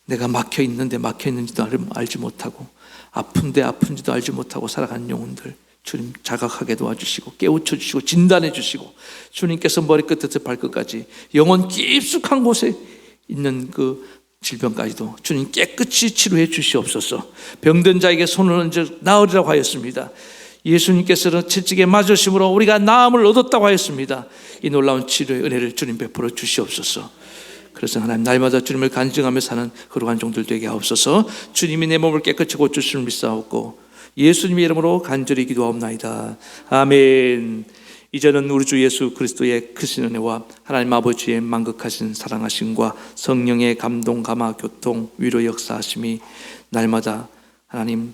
내가 막혀있는데 막혀있는지도 알지 못하고 아픈데 아픈지도 알지 못하고 살아가는 영혼들 주님 자각하게 도와주시고 깨우쳐 주시고 진단해 주시고, 주님께서 머리끝에서 발끝까지 영혼 깊숙한 곳에 있는 그 질병까지도 주님 깨끗이 치료해 주시옵소서. 병든 자에게 손을 얹어 나으리라고 하였습니다. 예수님께서는 채찍에 맞으심으로 우리가 나음을 얻었다고 하였습니다. 이 놀라운 치료의 은혜를 주님 베풀어 주시옵소서. 그래서 하나님 날마다 주님을 간증하며 사는 거룩한 종들 되게 하옵소서. 주님이 내 몸을 깨끗이 고쳐주시는 믿사옵고 예수님의 이름으로 간절히 기도하옵나이다. 아멘. 이제는 우리 주 예수 그리스도의 크신 은혜와 하나님 아버지의 만극하신 사랑하심과 성령의 감동, 감화, 교통, 위로 역사하심이 날마다 하나님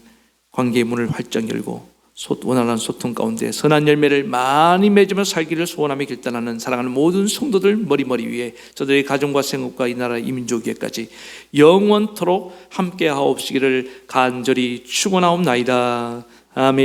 관계의 문을 활짝 열고 원활한 소통 가운데 선한 열매를 많이 맺으며 살기를 소원하며 결단하는 사랑하는 모든 성도들 머리머리 위에 저들의 가정과 생업과 이 나라 이 민족 위에까지 영원토록 함께 하옵시기를 간절히 축원하옵나이다. 아멘.